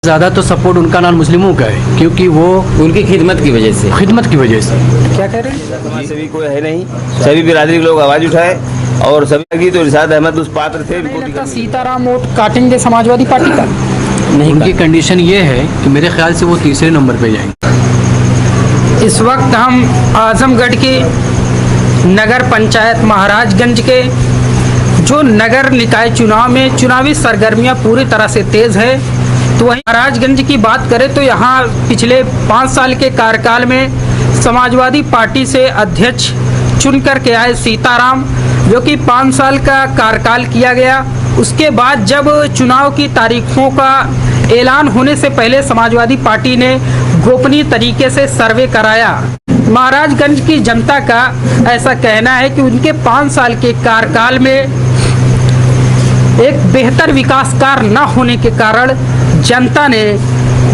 ज़्यादा तो सपोर्ट उनका नॉन मुस्लिमों का है, क्योंकि वो उनकी खिदमत की वजह से क्या कह रहे हैं। समाज सेवी कोई है नहीं, सभी बिरादरी के लोग आवाज उठाए और सभी की तो इरशाद अहमद उस पात्र थे। नहीं लगता सीताराम वोट काटेंगे समाजवादी पार्टी का? नहीं उनकी कंडीशन ये है कि मेरे ख्याल से वो तीसरे नंबर पे जाएंगे। इस वक्त हम आजमगढ़ की नगर पंचायत महाराजगंज के जो नगर निकाय चुनाव में चुनावी सरगर्मियां पूरी तरह से तेज है, तो वहीं महाराजगंज की बात करें तो यहाँ पिछले 5 साल के कार्यकाल में समाजवादी पार्टी से अध्यक्ष चुन करके आए सीताराम, जो कि 5 साल का कार्यकाल किया गया। उसके बाद जब चुनाव की तारीखों का ऐलान होने से पहले समाजवादी पार्टी ने गोपनीय तरीके से सर्वे कराया। महाराजगंज की जनता का ऐसा कहना है कि उनके 5 साल के कार्यकाल में एक बेहतर विकास कार्य न होने के कारण जनता ने,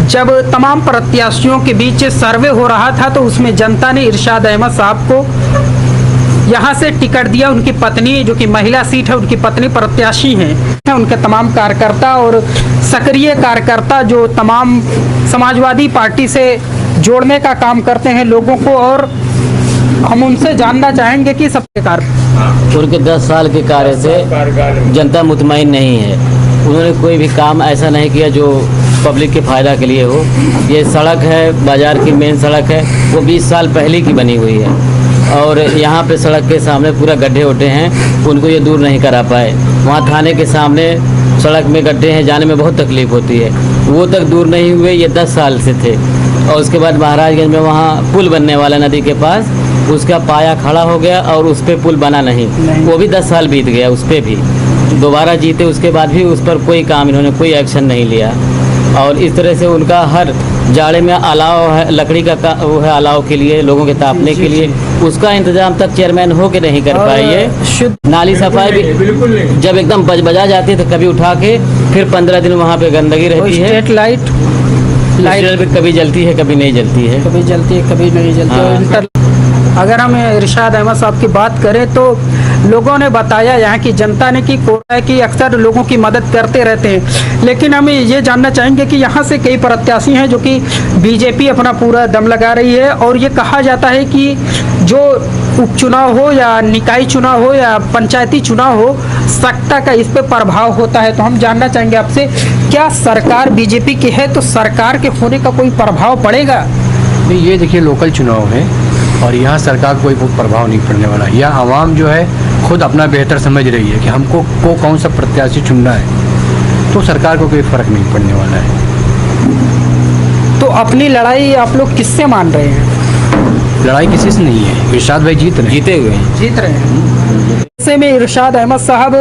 जब तमाम प्रत्याशियों के बीच सर्वे हो रहा था, तो उसमें जनता ने इरशाद अहमद साहब को यहाँ से टिकट दिया। उनकी पत्नी, जो कि महिला सीट है, उनकी पत्नी प्रत्याशी हैं। उनके तमाम कार्यकर्ता और सक्रिय कार्यकर्ता जो तमाम समाजवादी पार्टी से जोड़ने का काम करते हैं लोगों को, और हम उनसे जानना चाहेंगे कि सबके कार्य उनके 10 साल के कार्य से जनता मुतमईन नहीं है। उन्होंने कोई भी काम ऐसा नहीं किया जो पब्लिक के फायदा के लिए हो। ये सड़क है, बाजार की मेन सड़क है, वो 20 साल पहले की बनी हुई है, और यहाँ पे सड़क के सामने पूरा गड्ढे उठे हैं, उनको ये दूर नहीं करा पाए। वहाँ थाने के सामने सड़क में गड्ढे हैं, जाने में बहुत तकलीफ होती है, वो तक दूर नहीं हुए। ये 10 साल से थे। और उसके बाद महाराजगंज में वहाँ पुल बनने वाला नदी के पास, उसका पाया खड़ा हो गया और उस पर पुल बना नहीं। वो भी 10 साल बीत गया, उस पर भी दोबारा जीते, उसके बाद भी उस पर कोई काम इन्होंने कोई एक्शन नहीं लिया। और इस तरह से उनका हर जाड़े में अलाव है, लकड़ी का वो है अलाव के लिए, लोगों के तापने के लिए, उसका इंतजाम तक चेयरमैन हो के नहीं कर पाए। ये नाली सफाई भी जब एकदम बजा जाती है तो कभी उठा के फिर 15 दिन वहाँ पे गंदगी रहती है। स्ट्रीट लाइट भी कभी जलती है, कभी नहीं जलती है, कभी जलती है, कभी नहीं जलती है। अगर हम इरशाद अहमद साहब की बात करें तो लोगों ने बताया, यहाँ की जनता ने, कि कोटा की अक्सर लोगों की मदद करते रहते हैं। लेकिन हम ये जानना चाहेंगे कि यहाँ से कई प्रत्याशी हैं जो कि बीजेपी अपना पूरा दम लगा रही है, और ये कहा जाता है कि जो उपचुनाव हो या निकाय चुनाव हो या पंचायती चुनाव हो, सत्ता का इस पर प्रभाव होता है। तो हम जानना चाहेंगे आपसे, क्या सरकार बीजेपी की है तो सरकार के होने का कोई प्रभाव पड़ेगा? नहीं, ये देखिए लोकल चुनाव है और यहाँ सरकार कोई प्रभाव नहीं पड़ने वाला। यह आवाम जो है खुद अपना बेहतर समझ रही है कि हमको कौन सा प्रत्याशी चुनना है, तो सरकार को कोई फर्क नहीं पड़ने वाला है। तो अपनी लड़ाई आप लोग किससे मान रहे हैं? लड़ाई किसी से नहीं है, इरशाद भाई जीत रहे हैं। ऐसे में इरशाद अहमद साहब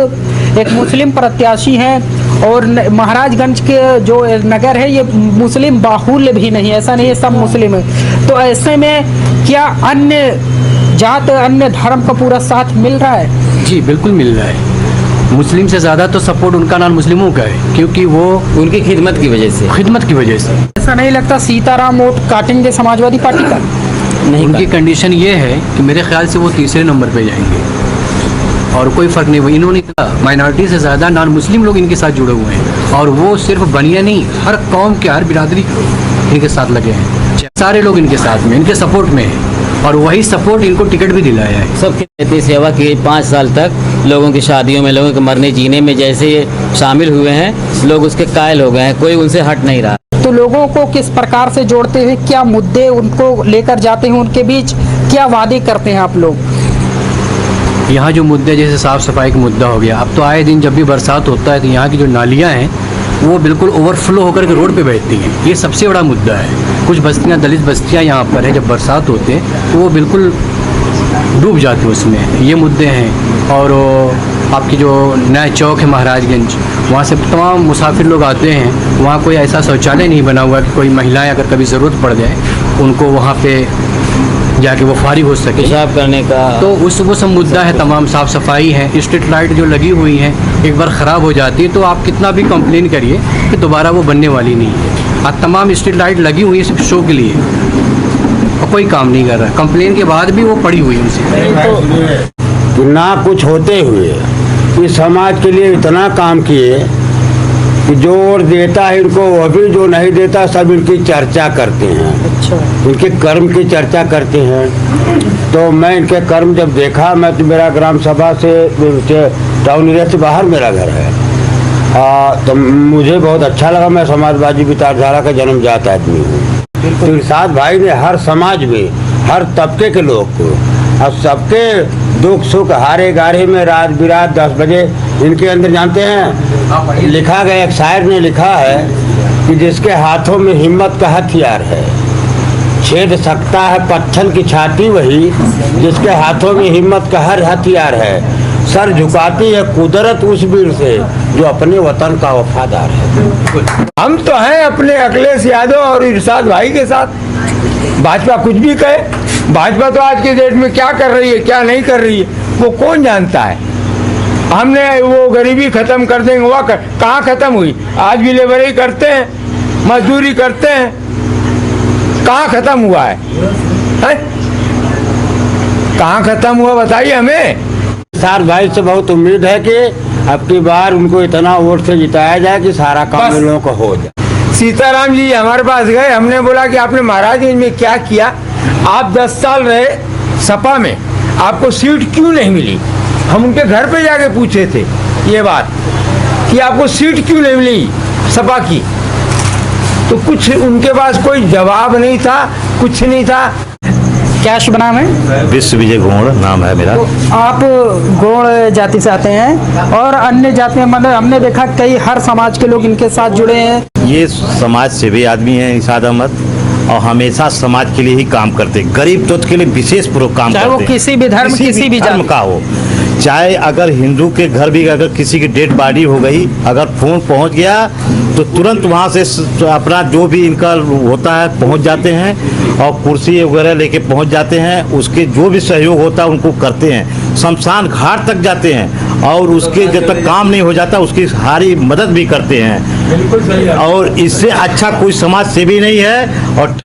एक मुस्लिम प्रत्याशी हैं, और महाराजगंज के जो नगर है ये मुस्लिम बाहुल्य भी नहीं है, ऐसा नहीं है सब मुस्लिम है। तो ऐसे में क्या अन्य जात, अन्य धर्म का पूरा साथ मिल रहा है? जी बिल्कुल मिल रहा है। मुस्लिम से ज़्यादा तो सपोर्ट उनका नॉन मुस्लिमों का है, क्योंकि वो उनकी खिदमत की वजह से। ऐसा नहीं लगता सीताराम वोट काटेंगे समाजवादी पार्टी का? नहीं, उनकी कंडीशन ये है कि मेरे ख्याल से वो तीसरे नंबर पे जाएंगे और कोई फ़र्क नहीं। इन्होंने माइनॉरिटी से ज़्यादा नॉन मुस्लिम लोग इनके साथ जुड़े हुए हैं, और वो सिर्फ बनिया नहीं, हर कौम के, हर बिरादरी इनके साथ लगे हैं। सारे लोग इनके साथ में, इनके सपोर्ट में है, और वही सपोर्ट इनको टिकट भी दिलाया है। सबकी सेवा की 5 साल तक, लोगों की शादियों में, लोगों के मरने जीने में जैसे ये शामिल हुए हैं, लोग उसके कायल हो गए हैं, कोई उनसे हट नहीं रहा। तो लोगों को किस प्रकार से जोड़ते हैं, क्या मुद्दे उनको लेकर जाते हैं, उनके बीच क्या वादे करते हैं आप लोग? यहाँ जो मुद्दे, जैसे साफ़ सफाई का मुद्दा हो गया, अब तो आए दिन जब भी बरसात होता है तो यहाँ की जो नालियाँ हैं वो बिल्कुल ओवरफ्लो होकर के रोड पे बैठती हैं। ये सबसे बड़ा मुद्दा है। कुछ बस्तियाँ, दलित बस्तियाँ यहाँ पर है, जब बरसात होते हैं तो वो बिल्कुल डूब जाते हैं उसमें। ये मुद्दे हैं। और आपकी जो नया चौक है महाराजगंज, वहाँ से तमाम मुसाफिर लोग आते हैं, वहाँ कोई ऐसा शौचालय नहीं बना हुआ कि कोई महिलाएं अगर कभी ज़रूरत पड़ जाए उनको वहाँ पे जाके वो फारिग हो सके पेशाब करने का। तो वो सब मुद्दा है। तमाम साफ़ सफाई है। स्ट्रीट लाइट जो लगी हुई है, एक बार ख़राब हो जाती है तो आप कितना भी कंप्लेन करिए कि दोबारा वो बनने वाली नहीं है। और तमाम स्ट्रीट लाइट लगी हुई है सिर्फ शो के लिए, और कोई काम नहीं कर रहा। कंप्लेन के बाद भी वो पड़ी हुई है। ना कुछ होते हुए इस समाज के लिए इतना काम किए कि जो वोट देता है इनको वह भी, जो नहीं देता सब इनकी चर्चा करते हैं। अच्छा। इनके कर्म की चर्चा करते हैं। तो मैं इनके कर्म जब देखा, मैं तो मेरा ग्राम सभा से टाउन एरिया से बाहर मेरा घर है, तो मुझे बहुत अच्छा लगा। मैं समाजवादी विचारधारा का जन्मजात आदमी हूँ। तो इरशाद भाई ने हर समाज में, हर तबके के लोग को और सबके दुख सुख हारे गारे में रात बिरात 10 बजे इनके अंदर, जानते हैं लिखा गया, एक शायर ने लिखा है कि जिसके हाथों में हिम्मत का हथियार है, छेद सकता है पत्थर की छाती वही जिसके हाथों में हिम्मत का हर हथियार है। सर झुकाती है कुदरत उस वीर से जो अपने वतन का वफादार है। हम तो हैं अपने अखिलेश यादव और इरशाद भाई के साथ। भाजपा कुछ भी कहे, भाजपा तो आज के डेट में क्या कर रही है क्या नहीं कर रही है वो कौन जानता है। हमने वो गरीबी खत्म कर देंगे, वो कहाँ खत्म हुई? आज भी लेबरई करते हैं, मजदूरी करते हैं, कहाँ खत्म हुआ है? कहाँ खत्म हुआ बताइए हमें। इरशाद भाई से बहुत उम्मीद है कि अब की बार उनको इतना वोट से जिताया जाए कि सारा काम इन लोगों को हो जाए। सीताराम जी हमारे पास गए, हमने बोला कि आपने महाराजगंज में क्या किया? आप 10 साल रहे सपा में, आपको सीट क्यों नहीं मिली? हम उनके घर पे जाके पूछे थे ये बात कि आपको सीट क्यों नहीं मिली सपा की, तो कुछ उनके पास कोई जवाब नहीं था, कुछ नहीं था। क्या शुभ नाम है? विश्व विजय गोड़ नाम है मेरा। तो आप गौड़ जाति से आते हैं और अन्य जातियां, मतलब हमने देखा कई हर समाज के लोग इनके साथ जुड़े हैं। ये समाज सेवी आदमी है इरशाद अहमद और हमेशा समाज के लिए ही काम करते, गरीब तौर के लिए विशेष काम चाहे करते, वो किसी भी धर्म किसी भी धर्म का हो। चाहे अगर हिंदू के घर भी अगर किसी की डेड बॉडी हो गई, अगर फोन पहुंच गया तो तुरंत वहां से अपना जो भी इनका होता है पहुंच जाते हैं और कुर्सी वगैरह लेके पहुंच जाते हैं। उसके जो भी सहयोग होता है उनको करते हैं, शमशान घाट तक जाते हैं और उसके जब तक काम नहीं हो जाता उसकी सारी मदद भी करते हैं। और इससे अच्छा कोई समाज सेवी नहीं है। और